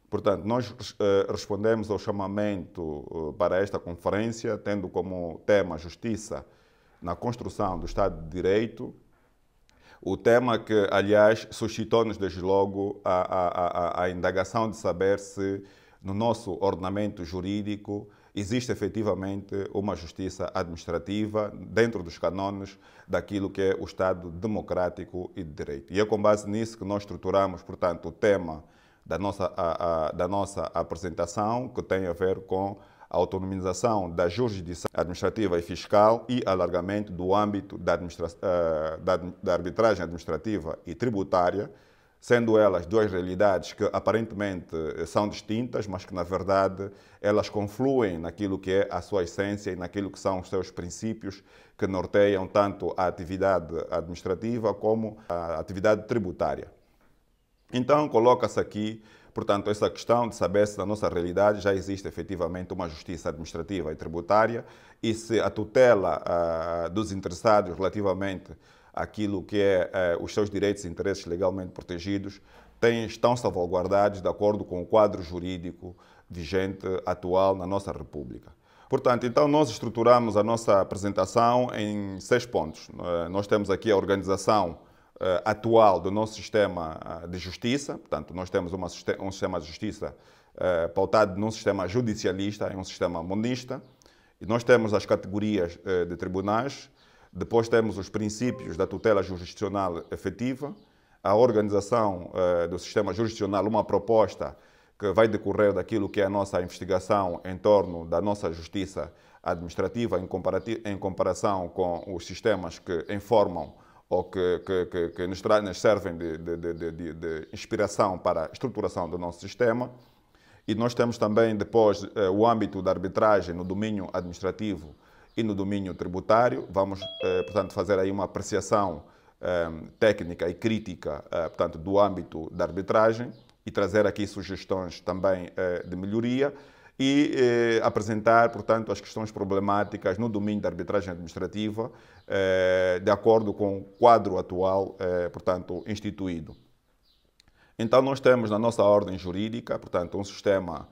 Portanto, nós respondemos ao chamamento para esta conferência, tendo como tema justiça na construção do Estado de Direito, o tema que, aliás, suscitou-nos desde logo a indagação de saber se no nosso ordenamento jurídico existe efetivamente uma justiça administrativa dentro dos canones daquilo que é o Estado democrático e de direito. E é com base nisso que nós estruturamos, portanto, o tema da nossa apresentação, que tem a ver com a autonomização da jurisdição administrativa e fiscal e alargamento do âmbito da arbitragem administrativa e tributária, sendo elas duas realidades que aparentemente são distintas, mas que na verdade elas confluem naquilo que é a sua essência e naquilo que são os seus princípios que norteiam tanto a atividade administrativa como a atividade tributária. Então, coloca-se aqui, portanto, essa questão de saber se na nossa realidade já existe efetivamente uma justiça administrativa e tributária e se a tutela dos interessados relativamente àquilo que é os seus direitos e interesses legalmente protegidos estão salvaguardados de acordo com o quadro jurídico vigente atual na nossa República. Portanto, então nós estruturamos a nossa apresentação em 6 pontos. Nós temos aqui a organização atual do nosso sistema de justiça. Portanto, nós temos um sistema de justiça pautado num sistema judicialista, em um sistema monista. E nós temos as categorias de tribunais, depois temos os princípios da tutela jurisdicional efetiva, a organização do sistema jurisdicional, uma proposta que vai decorrer daquilo que é a nossa investigação em torno da nossa justiça administrativa em comparação com os sistemas que informam ou que nos servem de inspiração para a estruturação do nosso sistema. E nós temos também depois o âmbito da arbitragem no domínio administrativo e no domínio tributário. Vamos, portanto, fazer aí uma apreciação técnica e crítica, portanto, do âmbito da arbitragem e trazer aqui sugestões também de melhoria e apresentar, portanto, as questões problemáticas no domínio da arbitragem administrativa de acordo com o quadro atual, portanto, instituído. Então, nós temos na nossa ordem jurídica, portanto, um sistema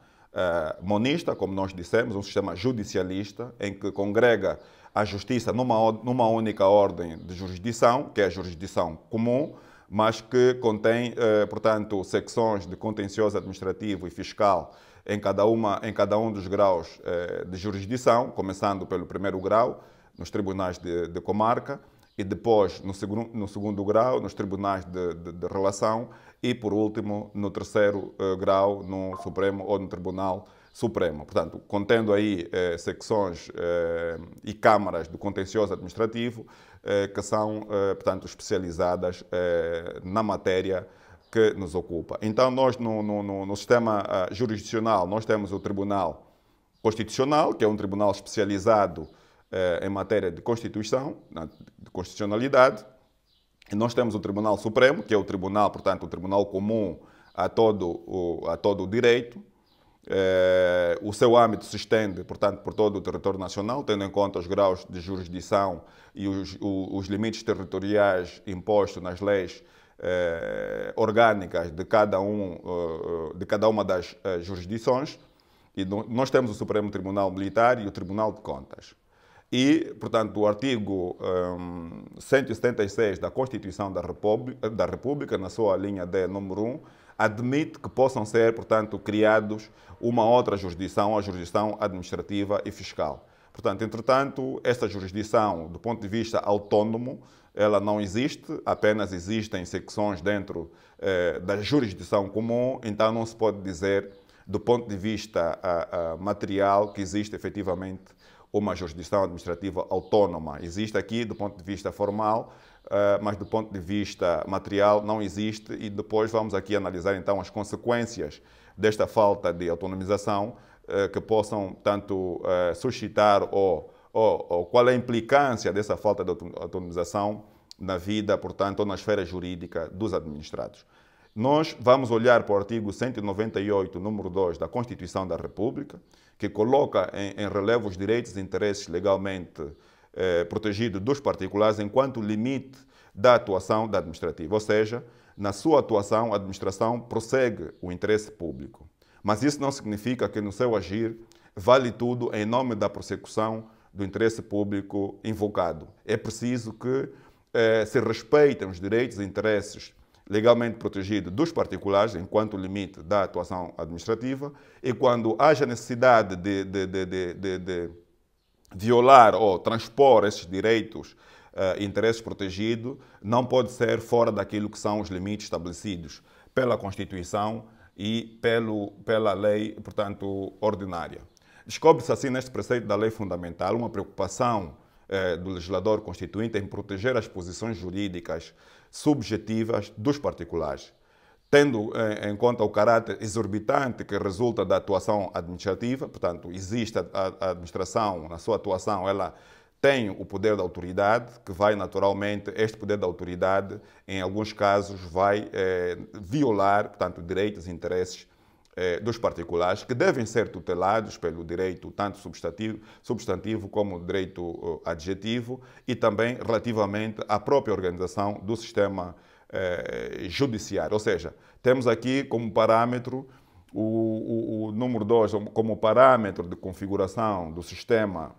monista, como nós dissemos, um sistema judicialista, em que congrega a justiça numa única ordem de jurisdição, que é a jurisdição comum, mas que contém, portanto, secções de contencioso administrativo e fiscal em cada um dos graus de jurisdição, começando pelo primeiro grau, nos tribunais de comarca, e depois, no segundo grau, nos tribunais de relação, e, por último, no terceiro grau, no Supremo ou no Tribunal Supremo. Portanto, contendo aí secções e câmaras do contencioso administrativo que são, portanto, especializadas na matéria que nos ocupa. Então, nós, no sistema jurisdicional, nós temos o Tribunal Constitucional, que é um tribunal especializado em matéria de Constituição, de constitucionalidade. E nós temos o Tribunal Supremo, que é o tribunal, portanto, o tribunal comum a todo o direito. O seu âmbito se estende, portanto, por todo o território nacional, tendo em conta os graus de jurisdição e os limites territoriais impostos nas leis orgânicas de cada uma das jurisdições. E nós temos o Supremo Tribunal Militar e o Tribunal de Contas. E, portanto, o artigo 176 da Constituição da República, na sua linha D, número 1, admite que possam ser, portanto, criados uma outra jurisdição, a jurisdição administrativa e fiscal. Portanto, entretanto, esta jurisdição, do ponto de vista autônomo, ela não existe, apenas existem secções dentro da jurisdição comum, então não se pode dizer, do ponto de vista material, que existe efetivamente uma jurisdição administrativa autônoma. Existe aqui do ponto de vista formal, mas do ponto de vista material não existe, e depois vamos aqui analisar então as consequências desta falta de autonomização que possam tanto suscitar ou qual é a implicância dessa falta de autonomização na vida, portanto, ou na esfera jurídica dos administrados. Nós vamos olhar para o artigo 198, número 2 da Constituição da República, que coloca em relevo os direitos e interesses legalmente protegidos dos particulares enquanto limite da atuação da administrativa. Ou seja, na sua atuação, a administração prossegue o interesse público. Mas isso não significa que no seu agir vale tudo em nome da prossecução do interesse público invocado. É preciso que se respeitem os direitos e interesses legalmente protegidos dos particulares, enquanto limite da atuação administrativa, e quando haja necessidade de violar ou transpor esses direitos e interesses protegidos, não pode ser fora daquilo que são os limites estabelecidos pela Constituição e pela lei, portanto, ordinária. Descobre-se assim neste preceito da lei fundamental uma preocupação do legislador constituinte em proteger as posições jurídicas subjetivas dos particulares, tendo em conta o caráter exorbitante que resulta da atuação administrativa. Portanto, existe a administração, na sua atuação, ela tem o poder da autoridade, que vai naturalmente, este poder da autoridade, em alguns casos, vai violar, portanto, direitos e interesses dos particulares, que devem ser tutelados pelo direito tanto substantivo como direito adjetivo, e também relativamente à própria organização do sistema judiciário. Ou seja, temos aqui como parâmetro o número 2, como parâmetro de configuração do sistema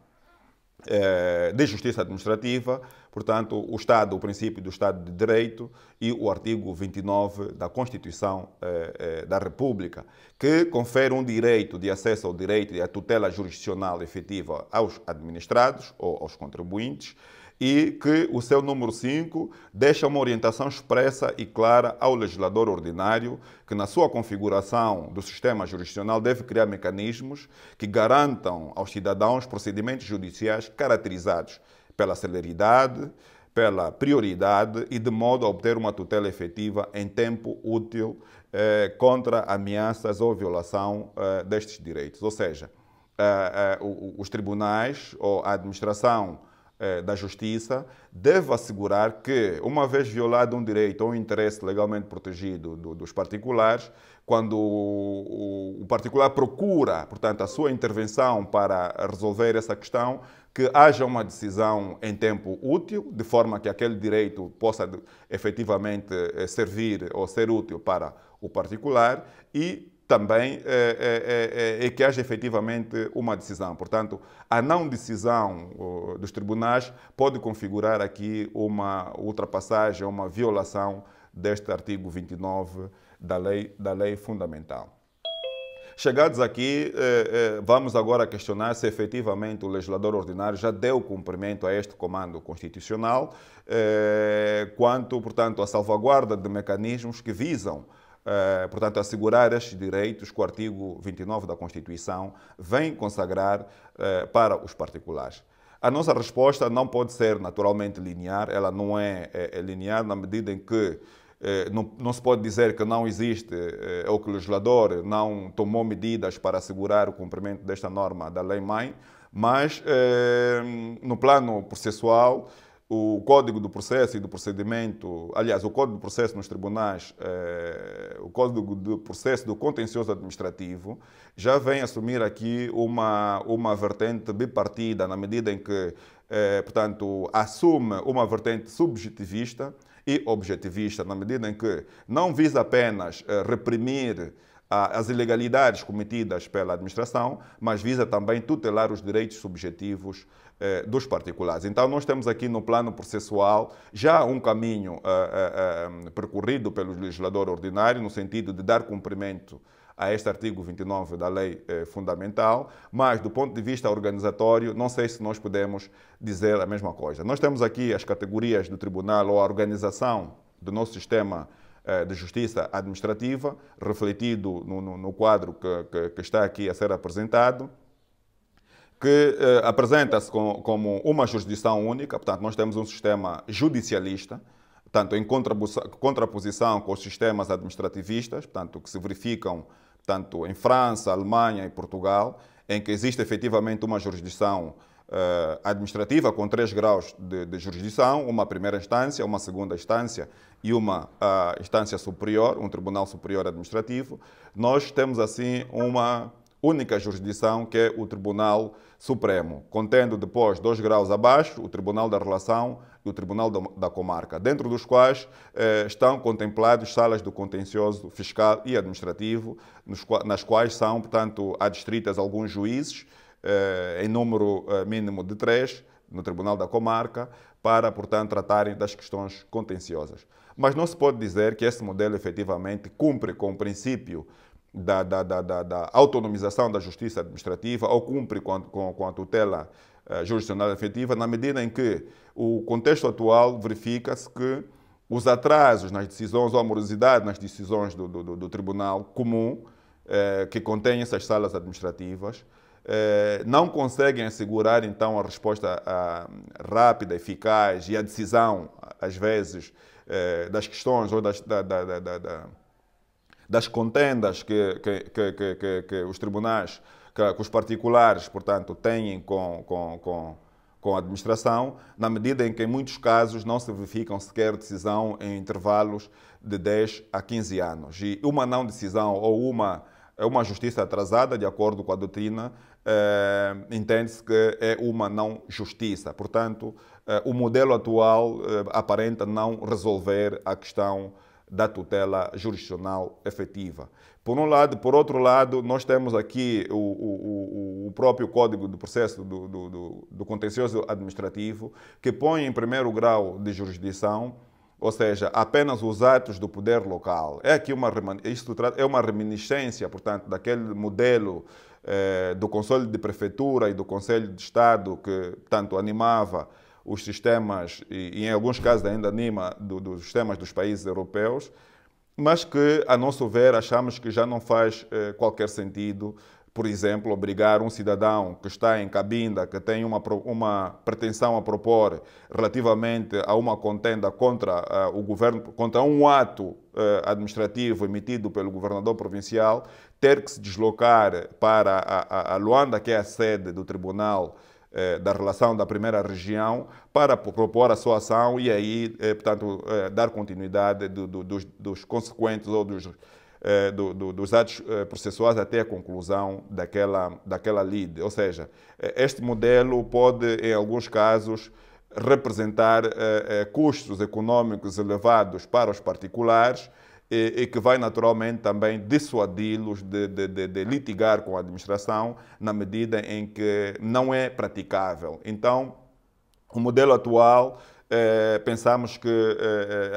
de justiça administrativa, portanto, o princípio do Estado de Direito e o artigo 29 da Constituição da República, que confere um direito de acesso ao direito e à tutela jurisdicional efetiva aos administrados ou aos contribuintes, e que o seu número 5 deixa uma orientação expressa e clara ao legislador ordinário que, na sua configuração do sistema jurisdicional, deve criar mecanismos que garantam aos cidadãos procedimentos judiciais caracterizados pela celeridade, pela prioridade e de modo a obter uma tutela efetiva em tempo útil contra ameaças ou violação destes direitos. Ou seja, os tribunais ou a administração da Justiça deve assegurar que, uma vez violado um direito ou um interesse legalmente protegido dos particulares, quando o particular procura, portanto, a sua intervenção para resolver essa questão, que haja uma decisão em tempo útil, de forma que aquele direito possa efetivamente servir ou ser útil para o particular, e também que haja efetivamente uma decisão. Portanto, a não decisão dos tribunais pode configurar aqui uma ultrapassagem, uma violação deste artigo 29 da lei fundamental. Chegados aqui, vamos agora questionar se efetivamente o legislador ordinário já deu cumprimento a este comando constitucional quanto, portanto, à salvaguarda de mecanismos que visam portanto, assegurar estes direitos que o artigo 29 da Constituição vem consagrar para os particulares. A nossa resposta não pode ser naturalmente linear, ela não é linear na medida em que não se pode dizer que não existe ou que o legislador não tomou medidas para assegurar o cumprimento desta norma da Lei-Mãe, mas no plano processual, o Código do Processo e do Procedimento, aliás, o Código do Processo nos tribunais, o Código do Processo do Contencioso Administrativo, já vem assumir aqui uma vertente bipartida, na medida em que, portanto, assume uma vertente subjetivista e objetivista, na medida em que não visa apenas reprimir as ilegalidades cometidas pela administração, mas visa também tutelar os direitos subjetivos dos particulares. Então, nós temos aqui no plano processual já um caminho percorrido pelo legislador ordinário, no sentido de dar cumprimento a este artigo 29 da lei fundamental, mas do ponto de vista organizatório, não sei se nós podemos dizer a mesma coisa. Nós temos aqui as categorias do tribunal ou a organização do nosso sistema de justiça administrativa, refletido no quadro que está aqui a ser apresentado, que apresenta-se como uma jurisdição única. Portanto, nós temos um sistema judicialista, portanto, em contraposição com os sistemas administrativistas, portanto, que se verificam tanto em França, Alemanha e Portugal, em que existe efetivamente uma jurisdição administrativa com 3 graus de jurisdição, uma primeira instância, uma segunda instância e uma instância superior, um tribunal superior administrativo. Nós temos assim única jurisdição, que é o Tribunal Supremo, contendo depois 2 graus abaixo o Tribunal da Relação e o Tribunal da Comarca, dentro dos quais estão contemplados salas do contencioso fiscal e administrativo, nas quais são, portanto, adstritas alguns juízes, em número mínimo de 3, no Tribunal da Comarca, para, portanto, tratarem das questões contenciosas. Mas não se pode dizer que esse modelo efetivamente cumpre com o princípio da autonomização da justiça administrativa ou cumpre com a tutela jurisdicional efetiva, na medida em que o contexto atual verifica-se que os atrasos nas decisões ou a morosidade nas decisões do Tribunal Comum, que contém essas salas administrativas, não conseguem assegurar, então, a resposta rápida, eficaz e a decisão, às vezes, das questões ou das contendas que os tribunais, que os particulares, portanto, têm com a administração, na medida em que, em muitos casos, não se verificam sequer decisão em intervalos de 10 a 15 anos. E uma não decisão ou uma justiça atrasada, de acordo com a doutrina, entende-se que é uma não justiça. Portanto, o modelo atual aparenta não resolver a questão da tutela jurisdicional efetiva. Por um lado. Por outro lado, nós temos aqui o próprio Código de Processo do Contencioso Administrativo, que põe em primeiro grau de jurisdição, ou seja, apenas os atos do poder local. Isto é uma reminiscência, portanto, daquele modelo do Conselho de Prefeitura e do Conselho de Estado que tanto animava os sistemas, e em alguns casos ainda anima, dos sistemas dos países europeus, mas que, a nosso ver, achamos que já não faz qualquer sentido, por exemplo, obrigar um cidadão que está em cabinda, que tem uma pretensão a propor relativamente a uma contenda contra o governo, contra um ato administrativo emitido pelo governador provincial, ter que se deslocar para a Luanda, que é a sede do Tribunal da Relação da Primeira Região, para propor a sua ação e aí, portanto, dar continuidade dos consequentes ou dos atos processuais até a conclusão daquela lide. Ou seja, este modelo pode, em alguns casos, representar custos econômicos elevados para os particulares e que vai naturalmente também dissuadi-los de litigar com a administração na medida em que não é praticável. Então, o modelo atual, pensamos que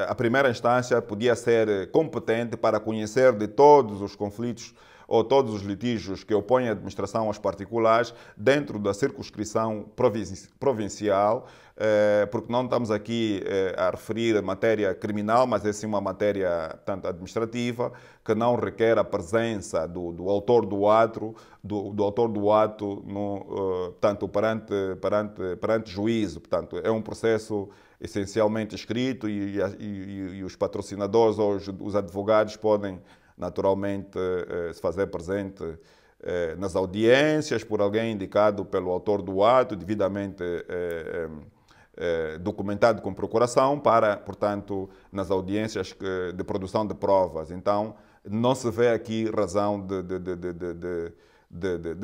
a primeira instância podia ser competente para conhecer de todos os conflitos ou todos os litígios que opõem a administração aos particulares dentro da circunscrição provincial, porque não estamos aqui a referir a matéria criminal, mas é sim uma matéria, portanto, administrativa, que não requer a presença do autor do ato, portanto, perante juízo. Portanto, é um processo essencialmente escrito e os patrocinadores ou os advogados podem naturalmente se fazer presente nas audiências por alguém indicado pelo autor do ato, devidamente documentado com procuração, para, portanto, nas audiências de produção de provas. Então, não se vê aqui razão de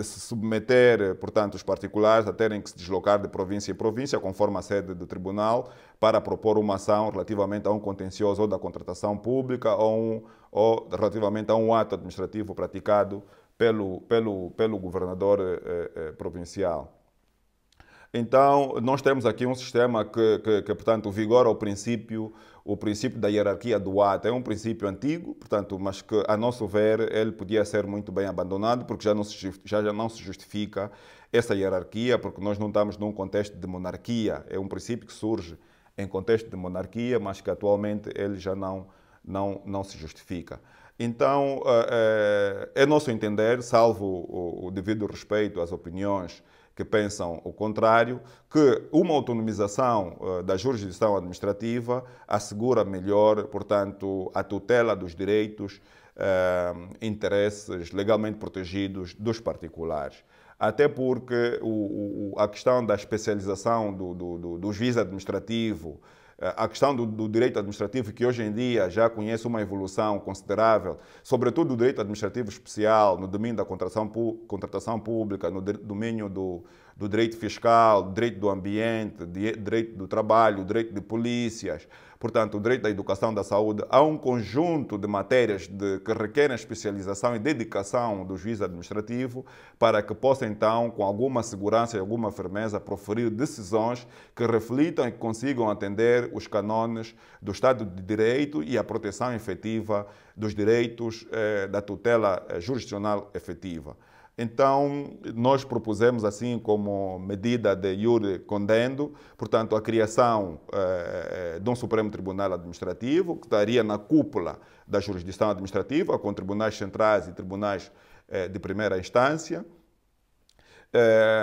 se submeter, portanto, os particulares a terem que se deslocar de província em província, conforme a sede do tribunal, para propor uma ação relativamente a um contencioso ou da contratação pública ou relativamente a um ato administrativo praticado pelo governador provincial. Então, nós temos aqui um sistema que portanto, vigora o princípio da hierarquia do ato. É um princípio antigo, portanto, mas que, a nosso ver, ele podia ser muito bem abandonado, porque já não se justifica essa hierarquia, porque nós não estamos num contexto de monarquia. É um princípio que surge em contexto de monarquia, mas que atualmente ele já não se justifica. Então, é nosso entender, salvo o devido respeito às opiniões que pensam o contrário, que uma autonomização da jurisdição administrativa assegura melhor, portanto, a tutela dos direitos, interesses legalmente protegidos dos particulares. Até porque a questão da especialização do juiz administrativo A questão do direito administrativo, que hoje em dia já conhece uma evolução considerável, sobretudo o direito administrativo especial, no domínio da contratação pública, no domínio do direito fiscal, direito do ambiente, direito do trabalho, direito de polícias, portanto, o direito da educação, da saúde. Há um conjunto de matérias que requerem especialização e dedicação do juiz administrativo para que possa, então, com alguma segurança e alguma firmeza, proferir decisões que reflitam e que consigam atender os canones do Estado de Direito e a proteção efetiva dos direitos da tutela jurisdicional efetiva. Então, nós propusemos, assim como medida de iure condendo, portanto, a criação de um Supremo Tribunal Administrativo, que estaria na cúpula da jurisdição administrativa, com tribunais centrais e tribunais de primeira instância,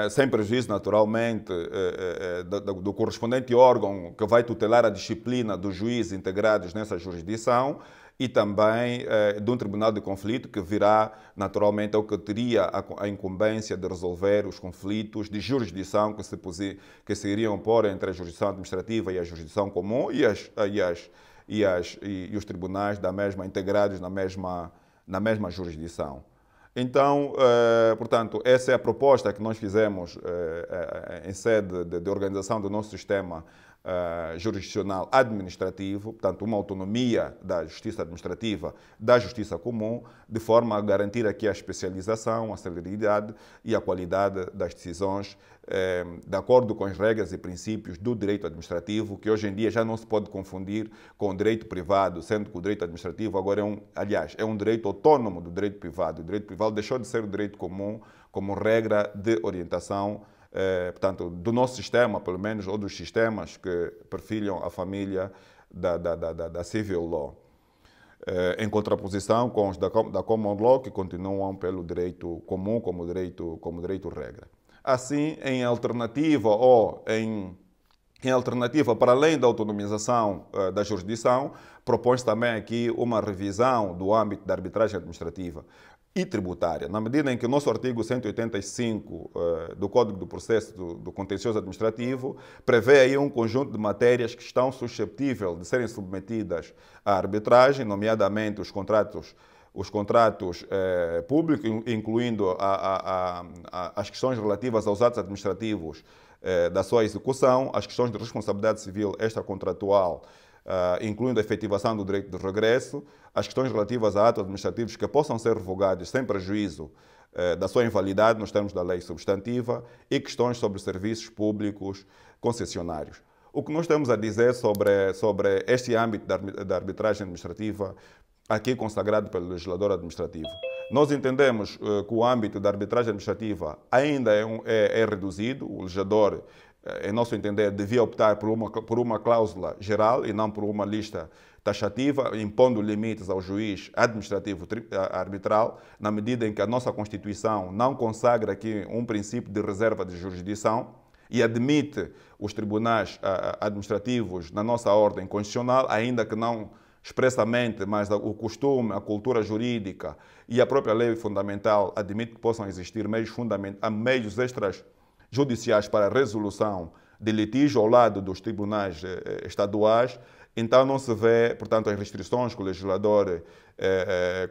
sem prejuízo, naturalmente, do correspondente órgão que vai tutelar a disciplina dos juízes integrados nessa jurisdição, e também de um tribunal de conflito que virá, naturalmente, ao que teria a incumbência de resolver os conflitos de jurisdição que se iriam pôr entre a jurisdição administrativa e a jurisdição comum e os tribunais da mesma, integrados na mesma jurisdição. Então, portanto, essa é a proposta que nós fizemos em sede de organização do nosso sistema jurisdicional administrativo, portanto, uma autonomia da justiça administrativa, da justiça comum, de forma a garantir aqui a especialização, a celeridade e a qualidade das decisões, de acordo com as regras e princípios do direito administrativo, que hoje em dia já não se pode confundir com o direito privado, sendo que o direito administrativo agora é um direito autônomo do direito privado. O direito privado deixou de ser o direito comum como regra de orientação, portanto, do nosso sistema, pelo menos, ou dos sistemas que perfilham a família da civil law, em contraposição com os da common law, que continuam pelo direito comum como direito regra. Assim, em alternativa para além da autonomização da jurisdição, propõe-se também aqui uma revisão do âmbito da arbitragem administrativa e tributária, na medida em que o nosso artigo 185 do Código do Processo do Contencioso Administrativo prevê aí um conjunto de matérias que estão suscetíveis de serem submetidas à arbitragem, nomeadamente os contratos públicos, incluindo as questões relativas aos atos administrativos da sua execução, as questões de responsabilidade civil extracontratual, incluindo a efetivação do direito de regresso, as questões relativas a atos administrativos que possam ser revogados sem prejuízo da sua invalidade nos termos da lei substantiva e questões sobre serviços públicos concessionários. O que nós temos a dizer sobre este âmbito da arbitragem administrativa aqui consagrado pelo legislador administrativo? Nós entendemos que o âmbito da arbitragem administrativa ainda é reduzido. O legislador, em nosso entender, devia optar por uma cláusula geral e não por uma lista taxativa, impondo limites ao juiz administrativo arbitral, na medida em que a nossa Constituição não consagra aqui um princípio de reserva de jurisdição e admite os tribunais administrativos na nossa ordem constitucional, ainda que não expressamente, mas o costume, a cultura jurídica e a própria lei fundamental admite que possam existir meios extrajudiciais para a resolução de litígio ao lado dos tribunais estaduais. Então não se vê, portanto, as restrições que o legislador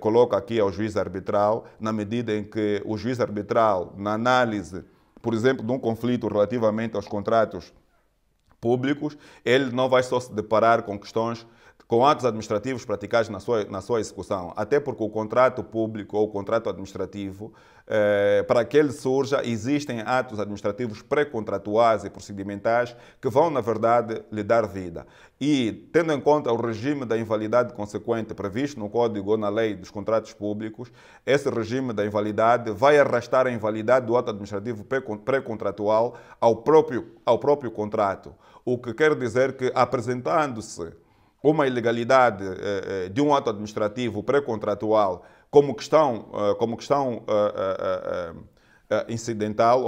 coloca aqui ao juiz arbitral, na medida em que o juiz arbitral, na análise, por exemplo, de um conflito relativamente aos contratos públicos, ele não vai só se deparar com atos administrativos praticados na sua execução, até porque o contrato público ou o contrato administrativo, para que ele surja, existem atos administrativos pré-contratuais e procedimentais que vão, na verdade, lhe dar vida. E, tendo em conta o regime da invalidade consequente previsto no Código ou na Lei dos Contratos Públicos, esse regime da invalidade vai arrastar a invalidade do ato administrativo pré-contratual ao próprio contrato, o que quer dizer que, apresentando-se uma ilegalidade de um ato administrativo pré-contratual como questão incidental,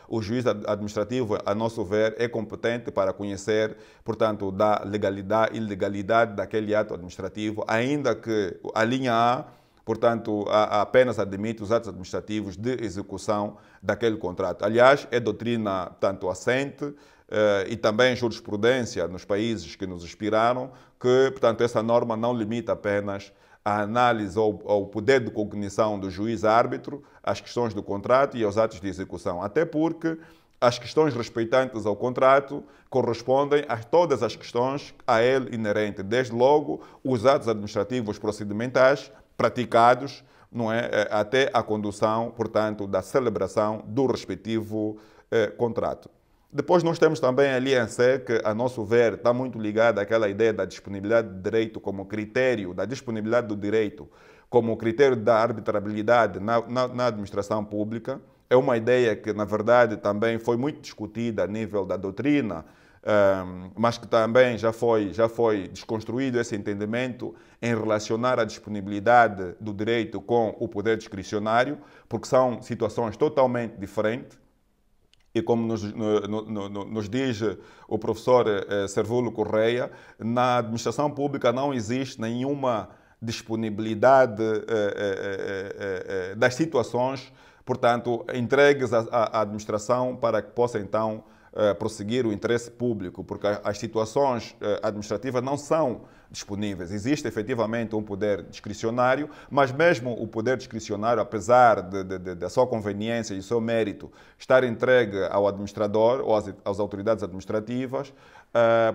o juiz administrativo, a nosso ver, é competente para conhecer, portanto, da legalidade e ilegalidade daquele ato administrativo, ainda que a linha A portanto, apenas admite os atos administrativos de execução daquele contrato. Aliás, é doutrina tanto assente e também jurisprudência nos países que nos inspiraram, que, portanto, essa norma não limita apenas a análise ou ao poder de cognição do juiz-árbitro, às questões do contrato e aos atos de execução. Até porque as questões respeitantes ao contrato correspondem a todas as questões a ele inerentes, desde logo os atos administrativos procedimentais praticados, não é, até a condução, portanto, da celebração do respectivo contrato. Depois nós temos também a linha C, que, a nosso ver, está muito ligada àquela ideia da disponibilidade do direito como critério, da disponibilidade do direito como critério da arbitrabilidade na administração pública. É uma ideia que, na verdade, também foi muito discutida a nível da doutrina, mas que também já foi desconstruído esse entendimento em relacionar a disponibilidade do direito com o poder discricionário, porque são situações totalmente diferentes. E como nos diz o professor Servulo Correia, na administração pública não existe nenhuma disponibilidade das situações, portanto, entregues à administração para que possa então prosseguir o interesse público, porque as situações administrativas não são disponíveis. Existe efetivamente um poder discricionário, mas mesmo o poder discricionário, apesar da sua conveniência e do seu mérito estar entregue ao administrador ou às autoridades administrativas,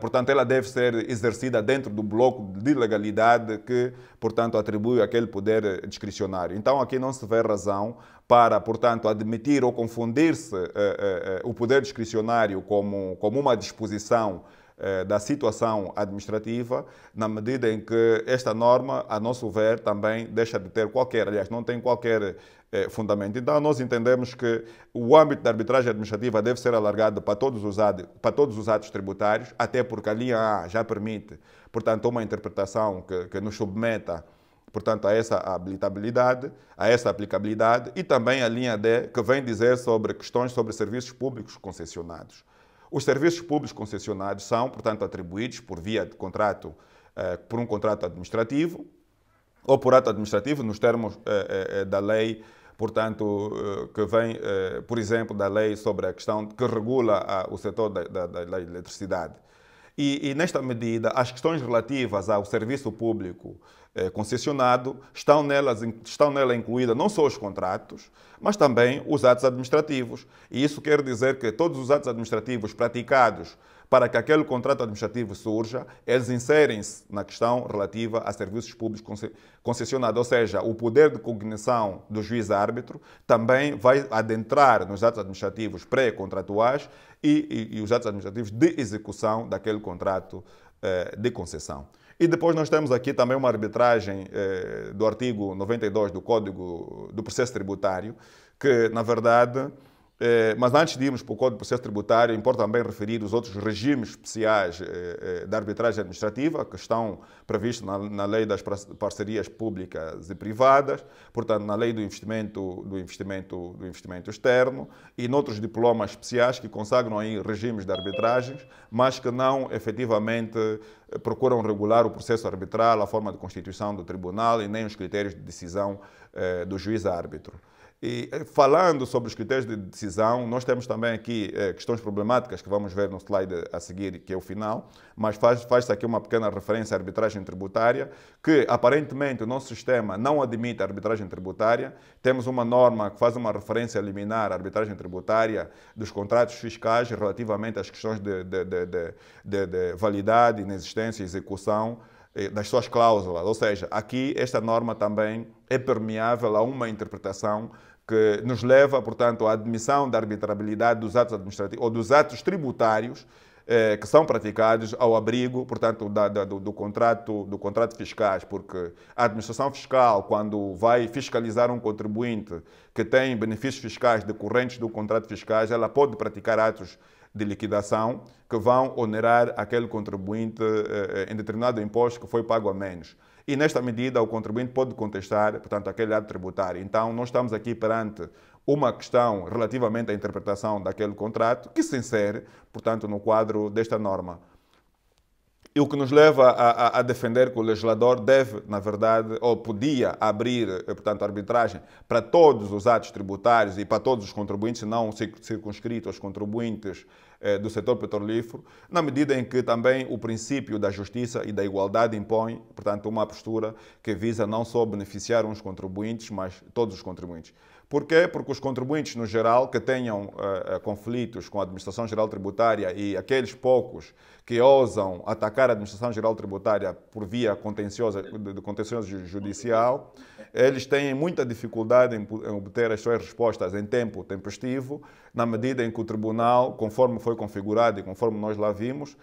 portanto, ela deve ser exercida dentro do bloco de legalidade que, portanto, atribui aquele poder discricionário. Então, aqui não se vê razão para, portanto, admitir ou confundir-se o poder discricionário como uma disposição da situação administrativa, na medida em que esta norma, a nosso ver, também deixa de ter qualquer, aliás, não tem qualquer fundamento. Então, nós entendemos que o âmbito da arbitragem administrativa deve ser alargado para todos os atos tributários, até porque a linha A já permite, portanto, uma interpretação que nos submeta, portanto, a essa habilitabilidade, a essa aplicabilidade, e também a linha D, que vem dizer sobre questões sobre serviços públicos concessionados. Os serviços públicos concessionados são, portanto, atribuídos por via de contrato, por um contrato administrativo, ou por ato administrativo, nos termos da lei, portanto, que vem, por exemplo, da lei sobre a questão que regula o setor da eletricidade. E, nesta medida, as questões relativas ao serviço público concessionado estão nela incluídas não só os contratos, mas também os atos administrativos. E isso quer dizer que todos os atos administrativos praticados para que aquele contrato administrativo surja, eles inserem-se na questão relativa a serviços públicos concessionados. Ou seja, o poder de cognição do juiz-árbitro também vai adentrar nos atos administrativos pré-contratuais e os atos administrativos de execução daquele contrato de concessão. E depois nós temos aqui também uma arbitragem do artigo 92 do Código do Processo Tributário, que, na verdade, mas antes de irmos para o Código de Processo Tributário, importa também referir os outros regimes especiais da arbitragem administrativa que estão previstos na Lei das Parcerias Públicas e Privadas, portanto, na Lei do investimento externo e noutros diplomas especiais que consagram aí regimes de arbitragens, mas que não efetivamente procuram regular o processo arbitral, a forma de constituição do tribunal e nem os critérios de decisão do juiz-árbitro. E falando sobre os critérios de decisão, nós temos também aqui questões problemáticas que vamos ver no slide a seguir, que é o final, mas faz-se aqui uma pequena referência à arbitragem tributária, que aparentemente o nosso sistema não admite a arbitragem tributária. Temos uma norma que faz uma referência liminar à arbitragem tributária dos contratos fiscais relativamente às questões de validade, inexistência e execução das suas cláusulas. Ou seja, aqui esta norma também é permeável a uma interpretação que nos leva, portanto, à admissão da arbitrabilidade dos atos administrativos ou dos atos tributários que são praticados ao abrigo, portanto, do contrato fiscais, porque a administração fiscal, quando vai fiscalizar um contribuinte que tem benefícios fiscais decorrentes do contrato fiscais, ela pode praticar atos de liquidação que vão onerar aquele contribuinte em determinado imposto que foi pago a menos. E, nesta medida, o contribuinte pode contestar, portanto, aquele ato tributário. Então, nós estamos aqui perante uma questão relativamente à interpretação daquele contrato que se insere, portanto, no quadro desta norma. E o que nos leva a defender que o legislador deve, na verdade, ou podia abrir, portanto, a arbitragem para todos os atos tributários e para todos os contribuintes, não circunscrito aos contribuintes do setor petrolífero, na medida em que também o princípio da justiça e da igualdade impõe, portanto, uma postura que visa não só beneficiar uns contribuintes, mas todos os contribuintes. Porquê? Porque os contribuintes, no geral, que tenham conflitos com a Administração Geral Tributária e aqueles poucos que ousam atacar a Administração Geral Tributária por via contencioso judicial, eles têm muita dificuldade em obter as suas respostas em tempo tempestivo, na medida em que o Tribunal, conforme foi configurado e conforme nós lá vimos,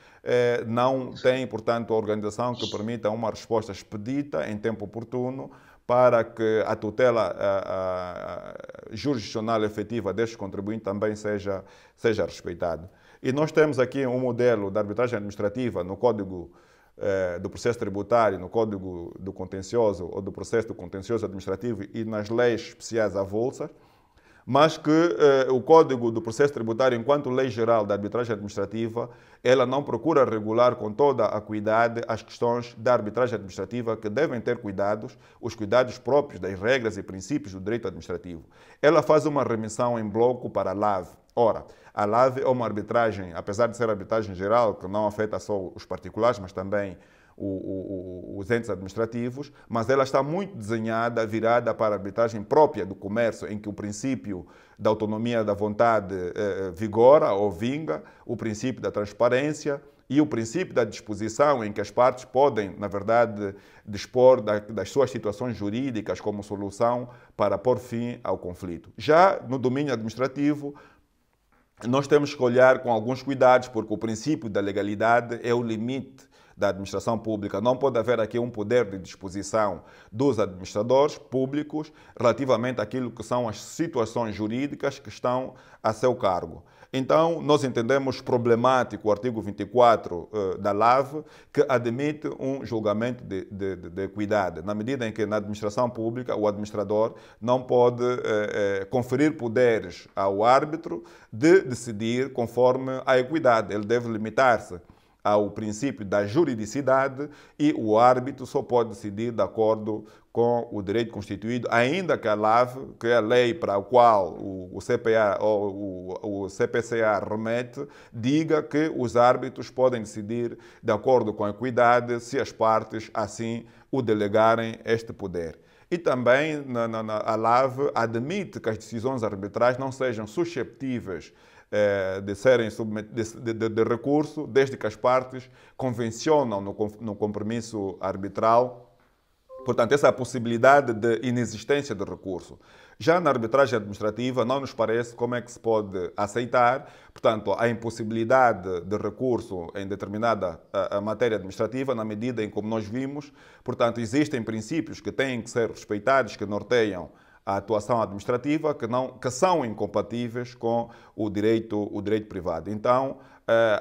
não tem, portanto, a organização que permita uma resposta expedita em tempo oportuno, para que a tutela jurisdicional efetiva destes contribuintes também seja respeitada. E nós temos aqui um modelo de arbitragem administrativa no Código do Processo Tributário, no Código do Contencioso ou do Processo do Contencioso Administrativo e nas leis especiais avulsas, mas que o Código do Processo Tributário, enquanto lei geral da arbitragem administrativa, ela não procura regular com toda a cuidade as questões da arbitragem administrativa que devem ter cuidados, os cuidados próprios das regras e princípios do direito administrativo. Ela faz uma remissão em bloco para a LAV. Ora, a LAV é uma arbitragem, apesar de ser arbitragem geral, que não afeta só os particulares, mas também os entes administrativos, mas ela está muito desenhada, virada para a arbitragem própria do comércio, em que o princípio da autonomia da vontade vigora ou vinga, o princípio da transparência e o princípio da disposição, em que as partes podem, na verdade, dispor das suas situações jurídicas como solução para pôr fim ao conflito. Já no domínio administrativo, nós temos que olhar com alguns cuidados, porque o princípio da legalidade é o limite da administração pública. Não pode haver aqui um poder de disposição dos administradores públicos relativamente àquilo que são as situações jurídicas que estão a seu cargo. Então, nós entendemos problemático o artigo 24 da LAV, que admite um julgamento de equidade, na medida em que na administração pública o administrador não pode conferir poderes ao árbitro de decidir conforme a equidade. Ele deve limitar-se ao princípio da juridicidade e o árbitro só pode decidir de acordo com o direito constituído, ainda que a LAV, que é a lei para a qual o CPA ou o CPCA remete, diga que os árbitros podem decidir de acordo com a equidade se as partes assim o delegarem este poder. E também a LAV admite que as decisões arbitrais não sejam susceptíveis de serem submetidas de recurso, desde que as partes convencionam no compromisso arbitral. Portanto, essa é a possibilidade de inexistência de recurso. Já na arbitragem administrativa, não nos parece como é que se pode aceitar, portanto, a impossibilidade de recurso em determinada matéria administrativa, na medida em, como nós vimos, portanto, existem princípios que têm que ser respeitados, que norteiam a atuação administrativa, que são incompatíveis com o direito privado. Então,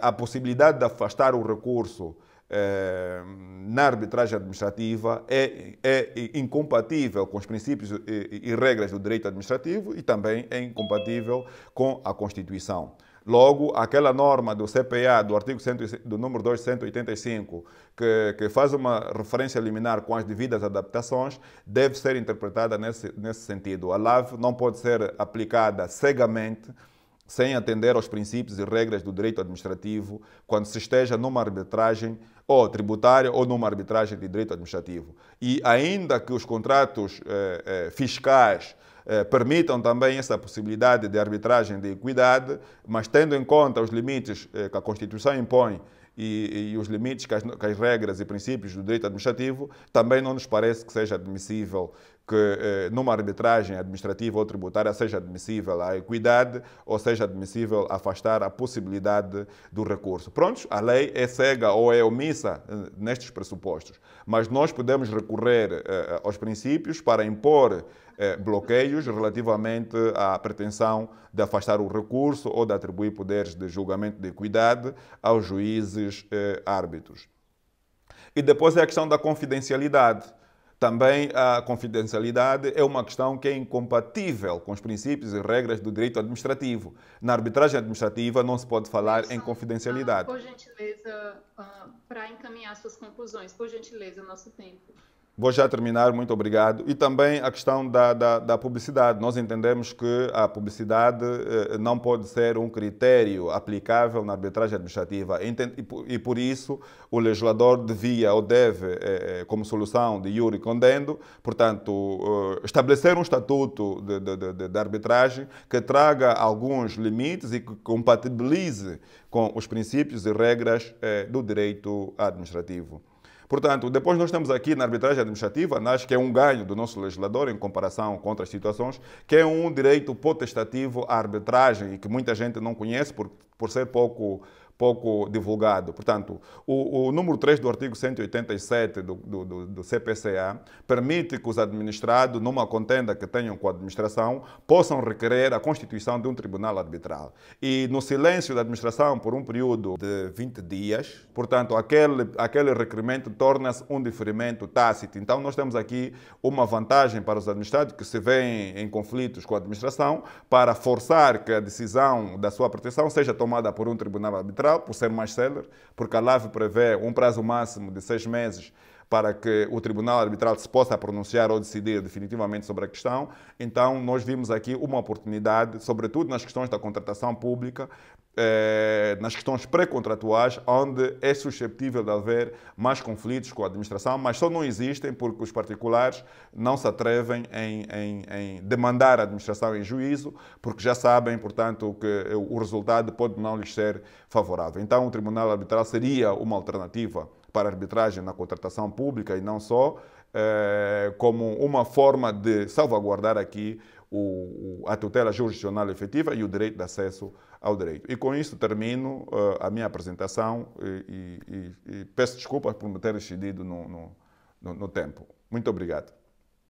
a possibilidade de afastar o recurso na arbitragem administrativa é incompatível com os princípios e regras do direito administrativo e também é incompatível com a Constituição. Logo, aquela norma do CPA, do artigo do número 285, que faz uma referência liminar com as devidas adaptações, deve ser interpretada nesse sentido. A LAV não pode ser aplicada cegamente, sem atender aos princípios e regras do direito administrativo, quando se esteja numa arbitragem ou tributária ou numa arbitragem de direito administrativo. E ainda que os contratos fiscais permitam também essa possibilidade de arbitragem de equidade, mas tendo em conta os limites que a Constituição impõe e os limites que as regras e princípios do direito administrativo, também não nos parece que seja admissível que numa arbitragem administrativa ou tributária seja admissível a equidade ou seja admissível afastar a possibilidade do recurso. Pronto, a lei é cega ou é omissa nestes pressupostos, mas nós podemos recorrer aos princípios para impor bloqueios relativamente à pretensão de afastar o recurso ou de atribuir poderes de julgamento de equidade aos juízes árbitros. E depois é a questão da confidencialidade. Também a confidencialidade é uma questão que é incompatível com os princípios e regras do direito administrativo. Na arbitragem administrativa não se pode falar em confidencialidade. Por gentileza, para encaminhar suas conclusões, por gentileza, nosso tempo. Vou já terminar, muito obrigado. E também a questão da publicidade. Nós entendemos que a publicidade não pode ser um critério aplicável na arbitragem administrativa. E por isso o legislador devia ou deve, como solução de iure condendo, portanto, estabelecer um estatuto de arbitragem que traga alguns limites e que compatibilize com os princípios e regras do direito administrativo. Portanto, depois nós temos aqui na arbitragem administrativa, acho que é um ganho do nosso legislador em comparação com outras situações, que é um direito potestativo à arbitragem e que muita gente não conhece por ser pouco divulgado. Portanto, o número 3 do artigo 187 do CPCA permite que os administrados, numa contenda que tenham com a administração, possam requerer a constituição de um tribunal arbitral. E no silêncio da administração, por um período de 20 dias, portanto, aquele requerimento torna-se um diferimento tácito. Então, nós temos aqui uma vantagem para os administrados que se veem em conflitos com a administração para forçar que a decisão da sua proteção seja tomada por um tribunal arbitral, por ser mais célere, porque a LAV prevê um prazo máximo de 6 meses para que o tribunal arbitral se possa pronunciar ou decidir definitivamente sobre a questão. Então, nós vimos aqui uma oportunidade, sobretudo nas questões da contratação pública, nas questões pré-contratuais, onde é suscetível de haver mais conflitos com a administração, mas só não existem porque os particulares não se atrevem em demandar a administração em juízo, porque já sabem, portanto, que o resultado pode não lhes ser favorável. Então, o tribunal arbitral seria uma alternativa para a arbitragem na contratação pública e não só, como uma forma de salvaguardar aqui a tutela jurisdicional efetiva e o direito de acesso ao direito. E com isso termino a minha apresentação e peço desculpas por me ter excedido no tempo. Muito obrigado.